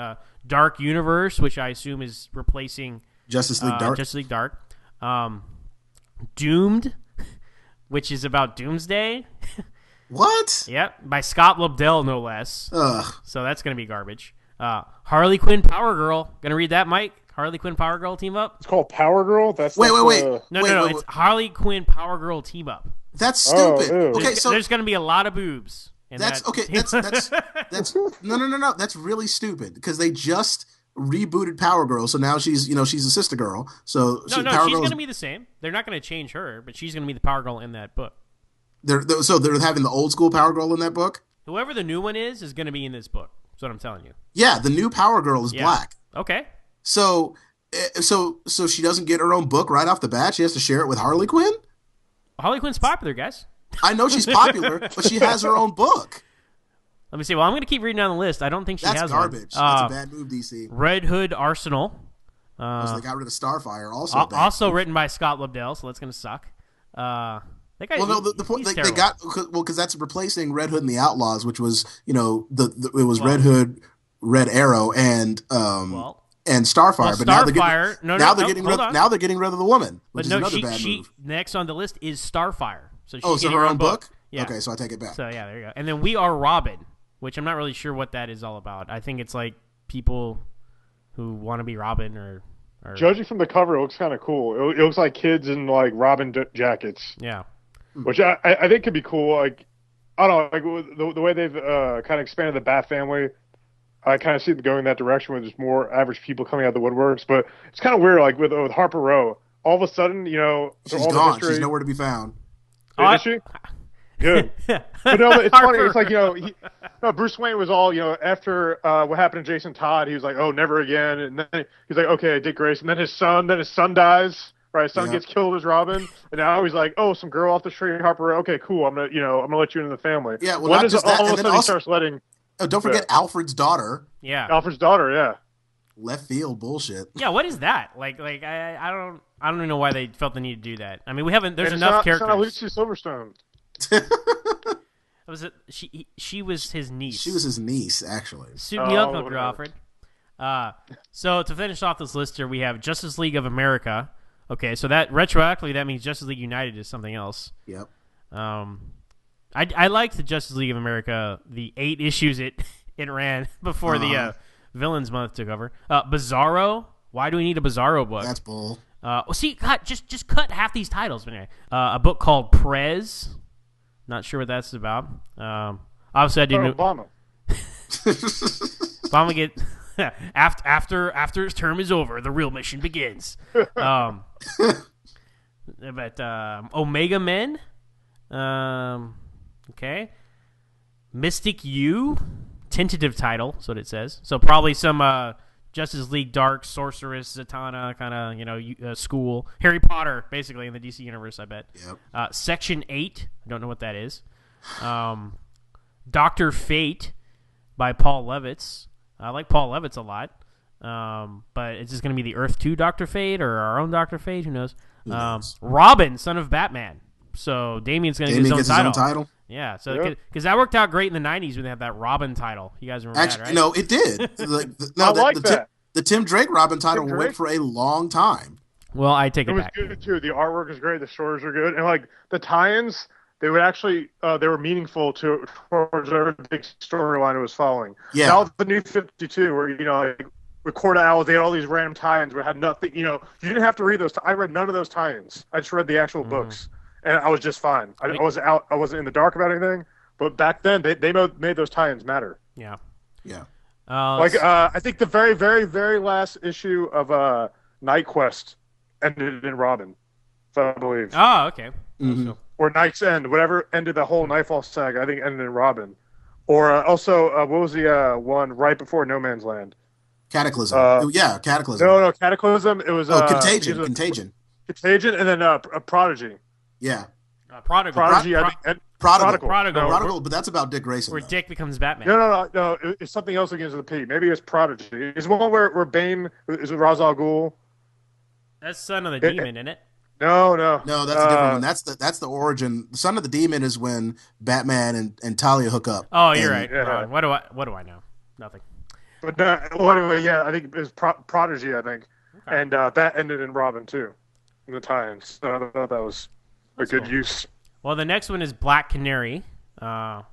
Dark Universe, which I assume is replacing Justice League Dark. Justice League Dark. Doomed, which is about Doomsday. What? Yep, by Scott Lobdell, no less. Ugh. So that's going to be garbage. Harley Quinn Power Girl. Going to read that, Mike? Harley Quinn Power Girl team up? It's called Power Girl? That's wait. No. It's Harley Quinn Power Girl team up. That's stupid. Okay, so there's going to be a lot of boobs. That's no. That's really stupid because they just rebooted Power Girl, so now she's a sister girl. So she's going to be the same. They're not going to change her, but she's going to be the Power Girl in that book. They're having the old school Power Girl in that book. Whoever the new one is going to be in this book. That's what I'm telling you. Yeah, the new Power Girl is black. Okay. So she doesn't get her own book right off the bat. She has to share it with Harley Quinn. Harley Quinn's popular, guys. I know she's popular, but she has her own book. Let me see. Well, I'm going to keep reading down the list. I don't think she has one. That's garbage. That's a bad move, DC. Red Hood Arsenal. So they got rid of Starfire. Also written by Scott Lobdell, so that's going to suck. The point they got because that's replacing Red Hood and the Outlaws, which was Red Hood, Red Arrow, and Starfire. But Starfire. Now they're getting rid of the woman, which is another bad move. Next on the list is Starfire. So she's getting her own book. Yeah. Okay, so I take it back. So yeah, there you go. And then We Are Robin, which I'm not really sure what that is all about. I think it's like people who want to be Robin or judging from the cover, it looks kind of cool. It looks like kids in like Robin jackets. Yeah, which I think could be cool. Like I don't know, like the way they've kind of expanded the Bat family. I kind of see them going that direction with just more average people coming out of the woodworks. But it's kind of weird, like with Harper Row. All of a sudden, she's gone. She's nowhere to be found. Is she? Good. But no, it's funny. It's like, Bruce Wayne was all, after what happened to Jason Todd, he was like, oh, never again. And then he's like, okay, Dick Grayson. Then his son dies. Right, his son gets killed as Robin, and now he's like, oh, some girl off the street, Harper. Okay, cool. I'm gonna let you into the family. Yeah. Well, not just that. All of a sudden he starts letting. Oh, don't forget Alfred's daughter. Yeah. Alfred's daughter. Yeah. Left field bullshit. Yeah. What is that? Like I don't even know why they felt the need to do that. I mean, we haven't. There's enough characters. It's not Lucy Silverstone. She was his niece. She was his niece, actually. Suit me up, Uncle Alfred. So to finish off this list here, we have Justice League of America. Okay, so that retroactively that means Justice League United is something else. Yep. I liked the Justice League of America, the 8 issues it ran before the Villains Month took over. Bizarro. Why do we need a Bizarro book? That's bull. See, God, just cut half these titles. But anyway, a book called Prez. Not sure what that's about. Obviously, I didn't. Obama. Obama get after his term is over, the real mission begins. But Omega Men. Okay. Mystic U, tentative title, that's what it says. So probably some Justice League Dark Sorceress Zatanna kind of school. Harry Potter, basically in the DC universe, I bet. Yep. Section 8, I don't know what that is. Dr. Fate by Paul Levitz. I like Paul Levitz a lot. But is this going to be the Earth 2 Dr. Fate or our own Dr. Fate? Who knows? Robin, son of Batman. So Damien's going to get his own title. Yeah, so because that worked out great in the 90s when they had that Robin title. You guys remember that, right? No, it did. The Tim Drake Robin title went for a long time. Well, I take it back. It was good, too. The artwork is great. The stories are good. And, like, the tie-ins, they would actually they were meaningful towards whatever big storyline it was following. Yeah. Now the New 52, where, like, with Court of Owls, they had all these random tie-ins where it had nothing, you didn't have to read those. I read none of those tie-ins. I just read the actual books. And I was just fine. I wasn't in the dark about anything. But back then, they made those tie-ins matter. Yeah. Yeah. I think the very, very, very last issue of Night Quest ended in Robin, if I believe. Oh, okay. Mm-hmm. Or Night's End, whatever ended the whole Nightfall saga, I think ended in Robin. Or also, what was the one right before No Man's Land? Cataclysm. Cataclysm. No, Cataclysm. It was Contagion. Contagion, and then Prodigy. Yeah. Prodigy. Prodigal, but that's about Dick Grayson. Where Dick becomes Batman. No. It's something else against the P. Maybe it's Prodigy. It's one where Bane is with Ra's al Ghul. That's Son of the Demon, isn't it? No, no. No, that's a different one. That's the origin. The Son of the Demon is when Batman and Talia hook up. Oh, you're And right. Wrong. What do I know? Nothing. But well, anyway, yeah, I think it was Prodigy, I think, Okay. and that ended in Robin too, in the tie-ins. So I thought that was a good cool. use. Well, the next one is Black Canary,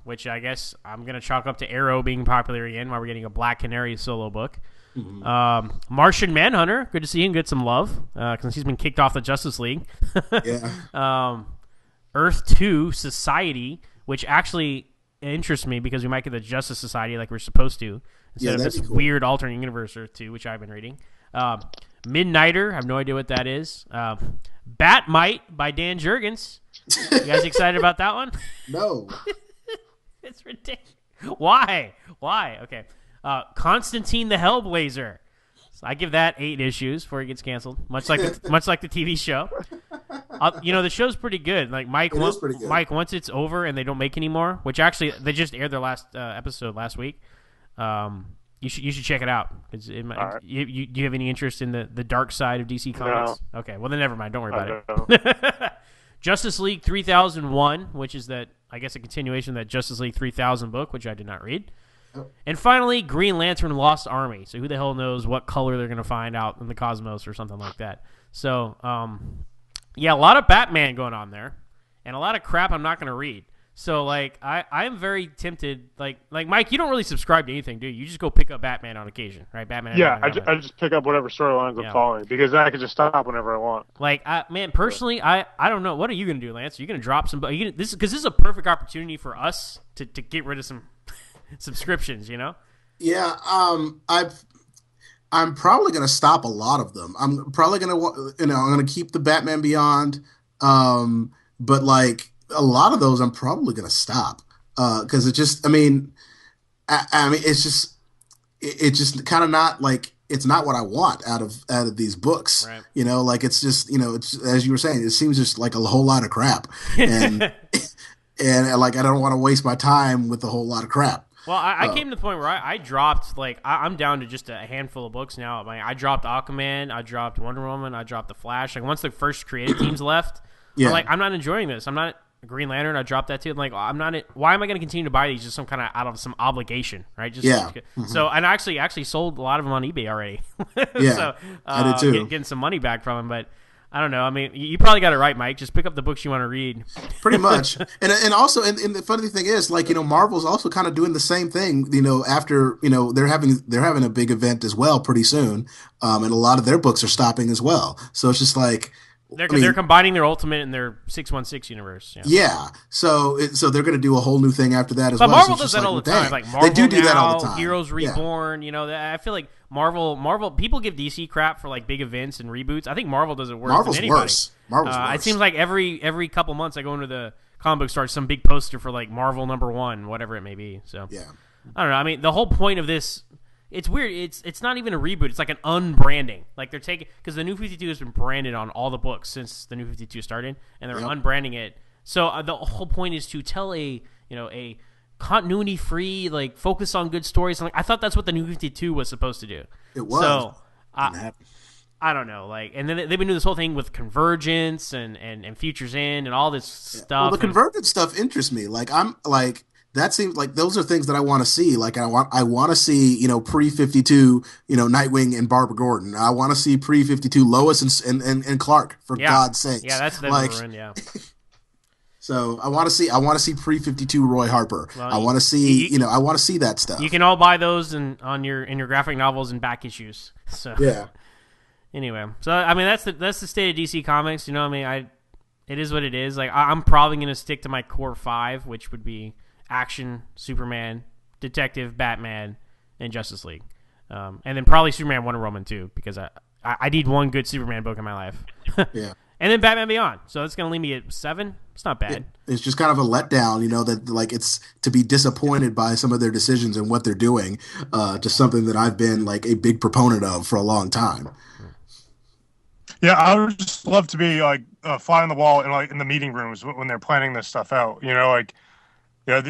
which I guess I'm gonna chalk up to Arrow being popular again, while we're getting a Black Canary solo book. Martian Manhunter, good to see him get some love since he's been kicked off the Justice League. yeah. Earth 2 Society, which actually interests me because we might get the Justice Society like we're supposed to instead of this weird alternate universe Earth 2, which I've been reading. Midnighter, I have no idea what that is. Batmite by Dan Jurgens. You guys excited about that one? No. It's ridiculous. Why? Okay. Constantine the Hellblazer. So I give that 8 issues before it gets canceled, much like the TV show. The show's pretty good. Like Mike, once it's over and they don't make any more, which actually they just aired their last episode last week. You should check it out. Right. Do you have any interest in the dark side of DC Comics? No. Okay, well then never mind. Don't worry about it. Justice League 3001, which is a continuation of that Justice League 3000 book, which I did not read. And finally, Green Lantern Lost Army. So who the hell knows what color they're going to find out in the cosmos or something like that. So, a lot of Batman going on there. And a lot of crap I'm not going to read. So, like, I'm very tempted. Like Mike, you don't really subscribe to anything, do you? You just go pick up Batman on occasion, right? Batman. Yeah, I just pick up whatever storylines I'm following because then I can just stop whenever I want. Like, personally, I don't know. What are you going to do, Lance? Are you going to drop some? This is a perfect opportunity for us to get rid of some subscriptions, Yeah, I'm probably going to stop a lot of them. I'm probably going to, I'm going to keep the Batman Beyond, but like a lot of those, I'm probably going to stop because it just, it's just kind of not like it's not what I want out of these books. Right. Like it's just it's as you were saying, it seems just like a whole lot of crap, and and like I don't want to waste my time with a whole lot of crap. Well, I came to the point where I dropped, like, I'm down to just a handful of books now. I dropped Aquaman, I dropped Wonder Woman, I dropped The Flash. Like, once the first creative teams left, I'm not enjoying this. I'm not Green Lantern, I dropped that too. I'm like, why am I going to continue to buy these just some kind of out of some obligation, right? So, and I actually sold a lot of them on eBay already. Yeah, so, I did too. Getting some money back from them, but I don't know. You probably got it right, Mike. Just pick up the books you want to read. Pretty much. And also, and the funny thing is, like, Marvel's also kind of doing the same thing, after, they're having a big event as well pretty soon. And a lot of their books are stopping as well. So it's just like, they're combining their Ultimate and their 616 universe. Yeah. So they're going to do a whole new thing after that as well. But Marvel so does that all the time. Like Marvel they do that all the time. Heroes Reborn. I feel like Marvel. People give DC crap for like big events and reboots. I think Marvel does it worse than anybody. Worse. Marvel's worse. It seems like every couple months I go into the comic book store, some big poster for like Marvel #1, whatever it may be. So yeah. I don't know. The whole point of this. It's weird. It's not even a reboot. It's like an unbranding. Like they're taking because the New 52 has been branded on all the books since the New 52 started, and they're unbranding it. So the whole point is to tell a continuity free, like focus on good stories. Like I thought that's what the New 52 was supposed to do. It was. So I don't know. Like, and then they've been doing this whole thing with Convergence and Futures End and all this stuff. Well, the Convergence stuff interests me. Like I'm like. That seems like those are things that I want to see. Like I want to see, pre-52, Nightwing and Barbara Gordon. I want to see pre-52 Lois and Clark, for God's sakes. Yeah, that's the like, yeah. So I want to see pre-52 Roy Harper. Well, I want to see, I want to see that stuff. You can all buy those in your graphic novels and back issues. So yeah. Anyway, so that's the state of DC Comics. It is what it is. Like I'm probably going to stick to my core 5, which would be Action, Superman, Detective, Batman, and Justice League. And then probably Superman, Wonder Woman too, because I need one good Superman book in my life. Yeah. And then Batman Beyond. So that's going to leave me at 7. It's not bad. It's just kind of a letdown, that like it's to be disappointed by some of their decisions and what they're doing, to something that I've been like a big proponent of for a long time. Yeah, I would just love to be like a fly on the wall in the meeting rooms when they're planning this stuff out.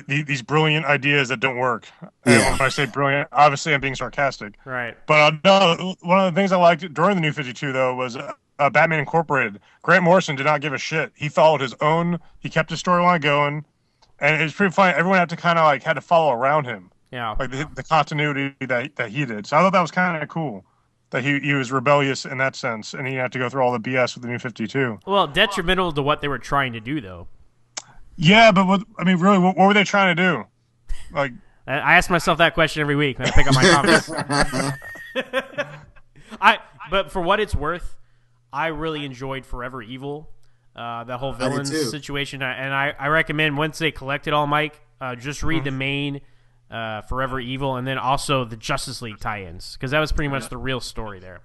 These brilliant ideas that don't work. And when I say brilliant, obviously I'm being sarcastic. Right. But no, one of the things I liked during the New 52, though, was Batman Incorporated, Grant Morrison did not give a shit. He followed his own. He kept his storyline going, and it was pretty funny. Everyone had to kind of had to follow around him. Yeah, like the continuity that he did. So I thought that was kind of cool. That he was rebellious in that sense, and he had to go through all the BS with the New 52. Well, detrimental to what they were trying to do, though. Yeah, but really, what were they trying to do? Like, I ask myself that question every week when I pick up my comics. But for what it's worth, I really enjoyed Forever Evil, the whole villain situation, and I recommend once they collect it all, Mike, just read the main Forever Evil, and then also the Justice League tie-ins, because that was pretty much the real story there.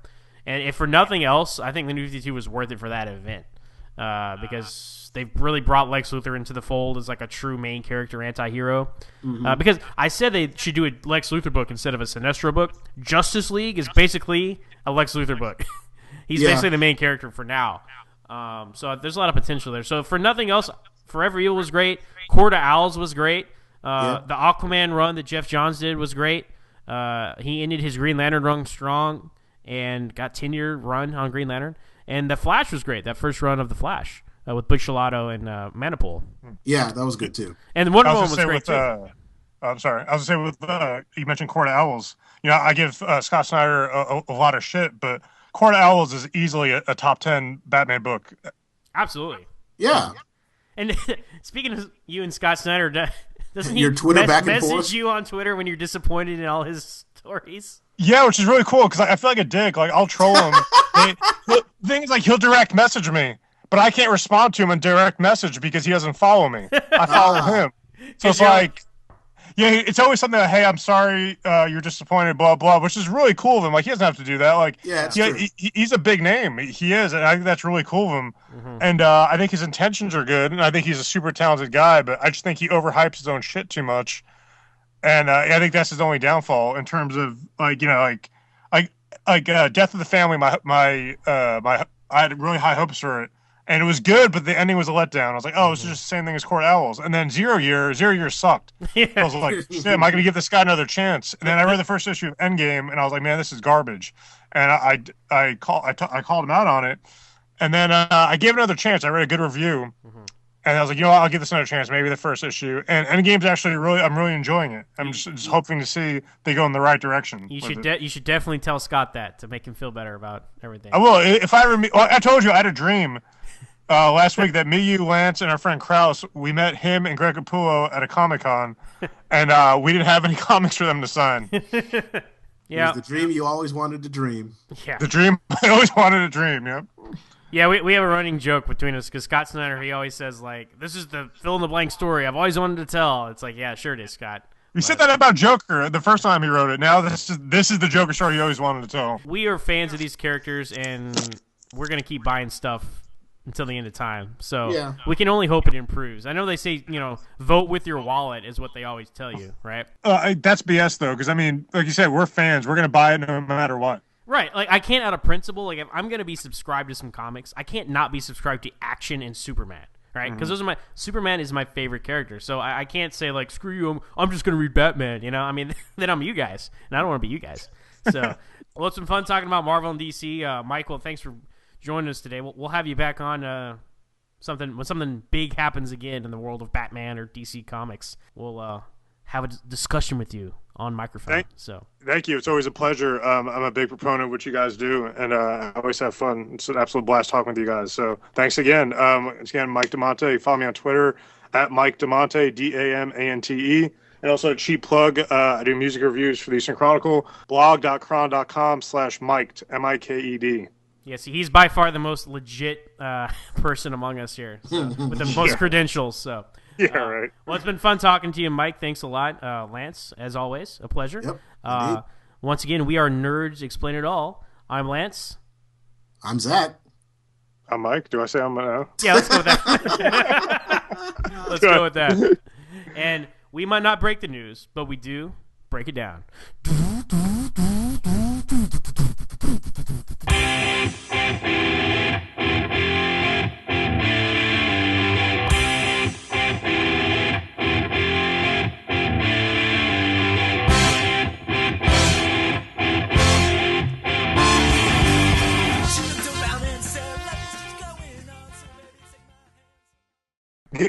And if for nothing else, I think the New 52 was worth it for that event, because they've really brought Lex Luthor into the fold as like a true main character anti-hero. Because I said they should do a Lex Luthor book instead of a Sinestro book. Justice League is basically a Lex Luthor book. He's basically the main character for now. So there's a lot of potential there. So for nothing else, Forever Evil was great. Court of Owls was great. The Aquaman run that Jeff Johns did was great. He ended his Green Lantern run strong and got 10-year run on Green Lantern. And The Flash was great, that first run of The Flash with Butch Gelato and Manipool. Yeah, that was good too. And Wonder Woman was great too. I'm sorry. I was going to say, with you mentioned Court of Owls. I give Scott Snyder a lot of shit, but Court of Owls is easily a top 10 Batman book. Absolutely. Yeah. And speaking of you and Scott Snyder, doesn't your he Twitter back and message forth? you on Twitter when you're disappointed in all his stories? Yeah, which is really cool because I feel like a dick. Like, I'll troll him. The thing is, like, he'll direct message me, but I can't respond to him in direct message because he doesn't follow me. I follow him. So it's like, yeah, it's always something like, hey, I'm sorry you're disappointed, blah, blah, which is really cool of him. Like, he doesn't have to do that. Like, he's a big name. He is, and I think that's really cool of him. And I think his intentions are good, and I think he's a super talented guy, but I just think he overhypes his own shit too much. And I think that's his only downfall in terms of, Death of the Family, I had really high hopes for it. And it was good, but the ending was a letdown. I was like, oh, this is just the same thing as Court Owls. And then Zero Year sucked. I was like, shit, am I going to give this guy another chance? And then I read the first issue of Endgame, and I was like, man, this is garbage. And I called him out on it. And then I gave it another chance. I read a good review. And I was like, you know what, I'll give this another chance, maybe the first issue. And Endgame's actually I'm really enjoying it. I'm just hoping to see they go in the right direction. You should definitely tell Scott that to make him feel better about everything. I will. I told you I had a dream last week that me, you, Lance, and our friend Kraus, we met him and Greg Capullo at a Comic-Con, and we didn't have any comics for them to sign. Yeah, it was the dream you always wanted to dream. Yeah, the dream I always wanted to dream. Yep. Yeah, we have a running joke between us because Scott Snyder, he always says, like, this is the fill-in-the-blank story I've always wanted to tell. It's like, yeah, sure it is, Scott. You said that about Joker the first time he wrote it. Now this is the Joker story you always wanted to tell. We are fans of these characters, and we're going to keep buying stuff until the end of time. So we can only hope it improves. I know they say, vote with your wallet is what they always tell you, right? That's BS, though, because, like you said, we're fans. We're going to buy it no matter what. Right, like I can't out of principle. Like if I'm gonna be subscribed to some comics, I can't not be subscribed to Action and Superman, right? Because Superman is my favorite character. So I can't say like screw you. I'm just gonna read Batman. Then I'm you guys, and I don't want to be you guys. So well, it's been fun talking about Marvel and DC. Michael, thanks for joining us today. We'll have you back on when something big happens again in the world of Batman or DC Comics. We'll have a discussion with you on microphone. Thank you. It's always a pleasure. I'm a big proponent of what you guys do, and I always have fun. It's an absolute blast talking with you guys. So thanks again. Again, Mike Damante. Follow me on Twitter at Mike Damante, Damante, and also a cheap plug. I do music reviews for the Eastern Chronicle. blog.cron.com/miked, Miked. Yeah, see, he's by far the most legit person among us here, with the most credentials. So. Yeah, right. Well, it's been fun talking to you, Mike. Thanks a lot. Lance, as always, a pleasure. Yep, once again, we are Nerds Explain It All. I'm Lance. I'm Zach. I'm Mike. Do I say I'm now? Yeah, let's go with that. Let's go with that. And we might not break the news, but we do break it down.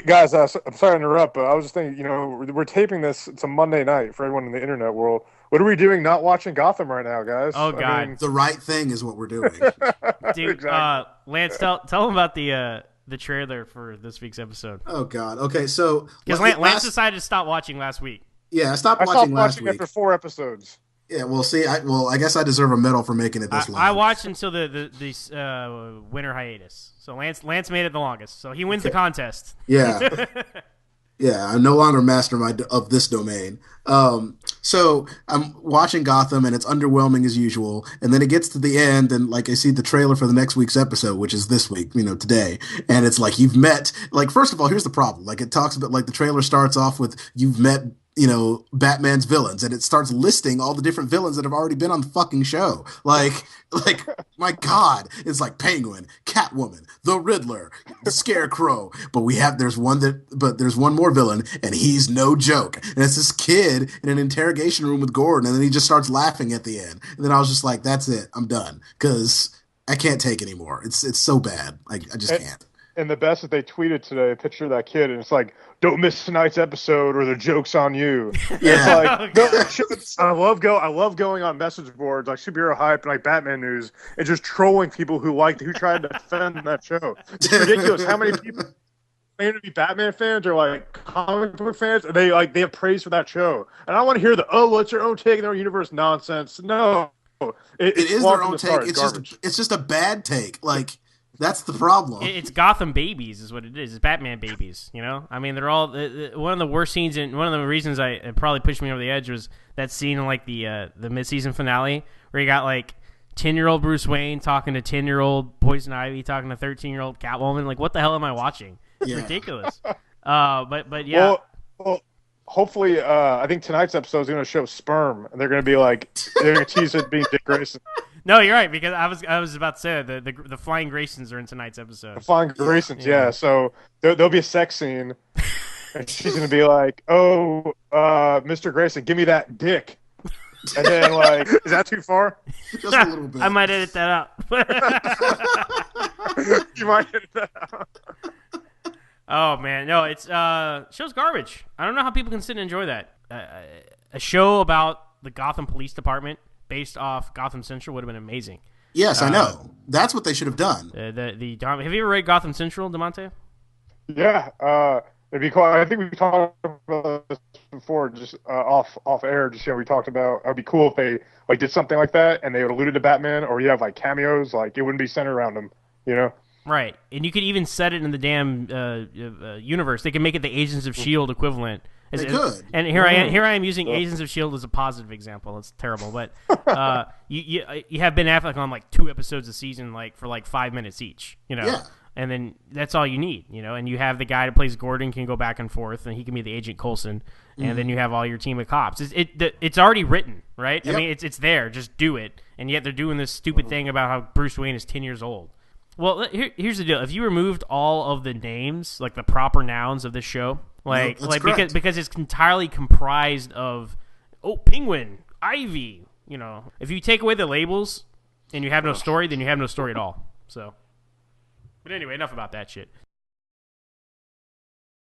Guys, I'm sorry to interrupt, but I was just thinking, we're taping this. It's a Monday night for everyone in the internet world. What are we doing not watching Gotham right now, guys? Oh, God. The right thing is what we're doing. Dude, Exactly. Lance, tell them about the trailer for this week's episode. Oh, God. Okay, so... Because Lance decided to stop watching last week. Yeah, I stopped I stopped watching last watching week. after 4 episodes. Yeah, well, see, I guess I deserve a medal for making it this long. I watched until the winter hiatus. So Lance made it the longest. So he wins the contest. Yeah. Yeah, I'm no longer master of this domain. So I'm watching Gotham, and it's underwhelming as usual. And then it gets to the end, and like I see the trailer for the next week's episode, which is this week, today. And it's like you've met. Like, first of all, here's the problem. Like, it talks about, like, the trailer starts off with you've met, Batman's villains, and it starts listing all the different villains that have already been on the fucking show. Like my God, it's like Penguin, Catwoman, the Riddler, the Scarecrow. But there's one more villain, and he's no joke. And it's this kid in an interrogation room with Gordon, and then he just starts laughing at the end. And then I was just like, that's it, I'm done, because I can't take anymore. It's so bad. I just can't. And the best that they tweeted today, a picture of that kid, and it's like, "Don't miss tonight's episode, or the joke's on you." Yeah, It's like, I love going on message boards like Superhero Hype and like Batman News and just trolling people who tried to defend that show. It's ridiculous how many people claim to be Batman fans or like comic book fans, and they have praise for that show. And I want to hear what's your own take in our universe nonsense. No, it is their own take. It's just a bad take. Like. That's the problem. It's Gotham babies is what it is. It's Batman babies, I mean, they're all one of the worst scenes, and one of the reasons it probably pushed me over the edge was that scene in like the mid-season finale where you got like 10-year-old Bruce Wayne talking to 10-year-old Poison Ivy talking to 13-year-old Catwoman. Like, what the hell am I watching? It's ridiculous. But yeah. Well, hopefully, I think tonight's episode is going to show sperm, and they're going to be like, they're going to tease it being Dick Grayson. No, you're right, because I was about to say the Flying Graysons are in tonight's episode. The Flying Graysons, yeah. So there'll be a sex scene, and she's gonna be like, "Oh, Mr. Grayson, give me that dick," and then like, is that too far? Just a little bit. I might edit that out. You might edit that out. Oh man, no, it's show's garbage. I don't know how people can sit and enjoy that. A show about the Gotham Police Department based off Gotham Central would have been amazing. Yes, I know. That's what they should have done. Have you ever read Gotham Central, Damante? Yeah, it'd be cool. I think we talked about this before, just off air. Just we talked about it'd be cool if they like did something like that and they would alluded to Batman, or you have like cameos. Like it wouldn't be centered around him, Right, and you could even set it in the damn universe. They could make it the Agents of S.H.I.E.L.D. equivalent. They could. And here I am using Agents of S.H.I.E.L.D. as a positive example. It's terrible, but you have Ben Affleck on like 2 episodes a season, like for like 5 minutes each, Yeah. And then that's all you need, and you have the guy that plays Gordon can go back and forth, and he can be the Agent Coulson, and then you have all your team of cops. It's already written, right? Yep. I mean, it's there. Just do it, and yet they're doing this stupid thing about how Bruce Wayne is 10 years old. Well, here's the deal. If you removed all of the names, like the proper nouns of this show, because it's entirely comprised of Penguin, Ivy, if you take away the labels and you have no story, then you have no story at all. So, but anyway, enough about that shit.